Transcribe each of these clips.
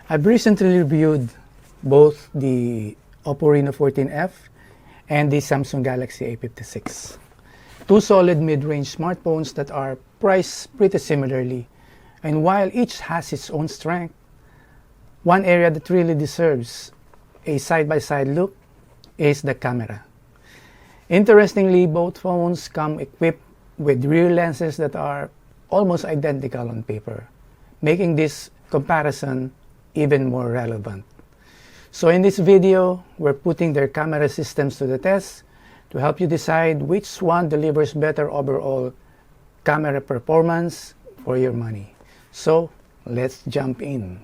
I've recently reviewed both the Oppo Reno 14F and the Samsung Galaxy A56. Two solid mid-range smartphones that are priced pretty similarly, and while each has its own strength, one area that really deserves a side-by-side look is the camera. Interestingly, both phones come equipped with rear lenses that are almost identical on paper, making this comparison even more relevant. So in this video, we're putting their camera systems to the test to help you decide which one delivers better overall camera performance for your money. So let's jump in.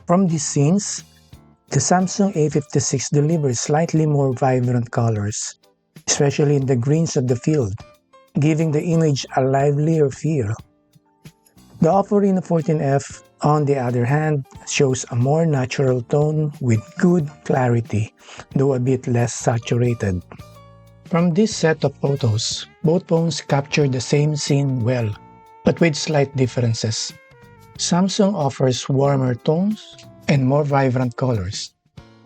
From these scenes, the Samsung A56 delivers slightly more vibrant colors, especially in the greens of the field, giving the image a livelier feel. The Oppo Reno 14F, on the other hand, shows a more natural tone with good clarity, though a bit less saturated. From this set of photos, both phones capture the same scene well, but with slight differences. Samsung offers warmer tones and more vibrant colors,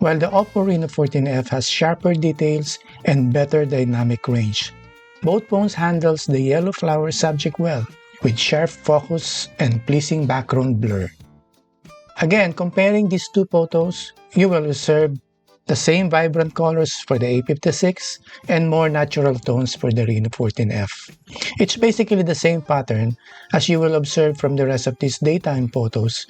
while the Oppo Reno 14F has sharper details and better dynamic range. Both phones handles the yellow flower subject well, with sharp focus and pleasing background blur. Again, comparing these two photos, you will observe the same vibrant colors for the A56 and more natural tones for the Reno 14F. It's basically the same pattern as you will observe from the rest of these daytime photos.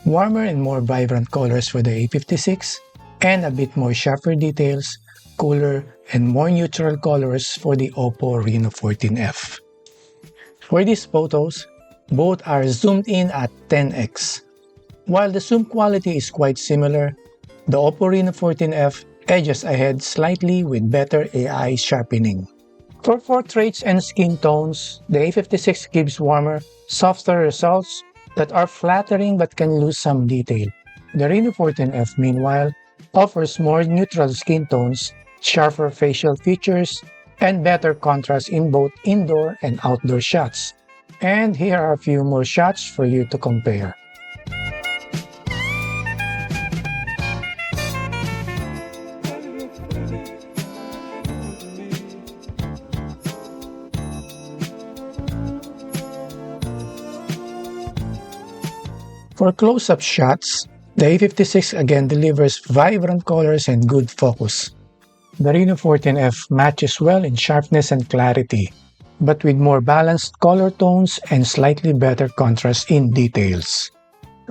Warmer and more vibrant colors for the A56 and a bit more sharper details, cooler and more neutral colors for the Oppo Reno 14F. For these photos, both are zoomed in at 10x. While the zoom quality is quite similar, the Oppo Reno 14F edges ahead slightly with better AI sharpening. For portraits and skin tones, the A56 gives warmer, softer results that are flattering but can lose some detail. The Reno 14F, meanwhile, offers more neutral skin tones, sharper facial features, and better contrast in both indoor and outdoor shots. And here are a few more shots for you to compare. For close-up shots, the A56 again delivers vibrant colors and good focus. The Reno 14F matches well in sharpness and clarity, but with more balanced color tones and slightly better contrast in details.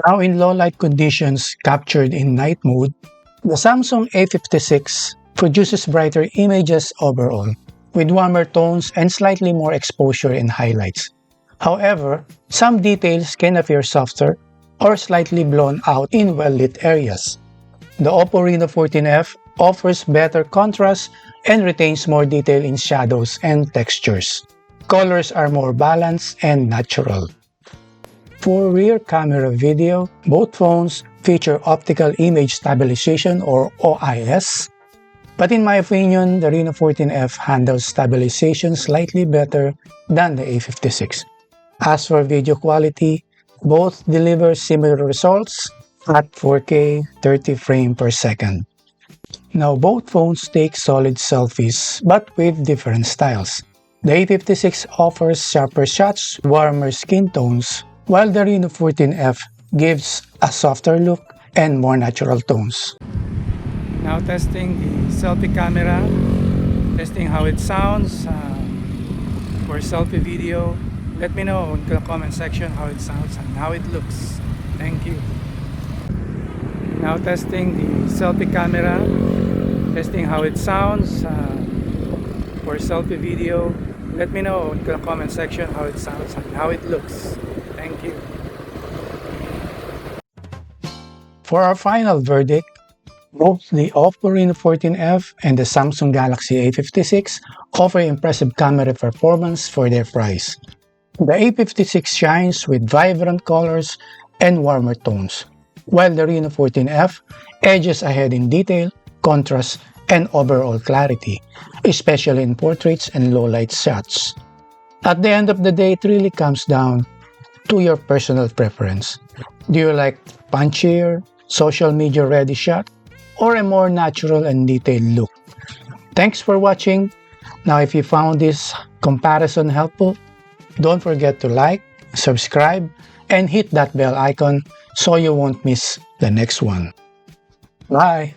Now in low-light conditions captured in night mode, the Samsung A56 produces brighter images overall, with warmer tones and slightly more exposure in highlights. However, some details can appear softer or slightly blown out in well-lit areas. The Oppo Reno 14F offers better contrast and retains more detail in shadows and textures. Colors are more balanced and natural. For rear camera video, both phones feature optical image stabilization or OIS, but in my opinion, the Reno 14F handles stabilization slightly better than the A56. As for video quality, both deliver similar results at 4K 30 frames per second. Now both phones take solid selfies but with different styles. The A56 offers sharper shots, warmer skin tones, while the Reno 14F gives a softer look and more natural tones. Now testing the selfie camera, testing how it sounds for selfie video. Let me know in the comment section how it sounds and how it looks. Thank you. Now testing the selfie camera, testing how it sounds for selfie video. Let me know in the comment section how it sounds and how it looks. Thank you. For our final verdict, both the Oppo Reno 14F and the Samsung Galaxy A56 offer impressive camera performance for their price. The A56 shines with vibrant colors and warmer tones, while the Reno 14F edges ahead in detail, contrast, and overall clarity, especially in portraits and low-light shots. At the end of the day, it really comes down to your personal preference. Do you like punchier, social media ready shot, or a more natural and detailed look? Thanks for watching. Now if you found this comparison helpful, don't forget to like, subscribe, and hit that bell icon so you won't miss the next one. Bye!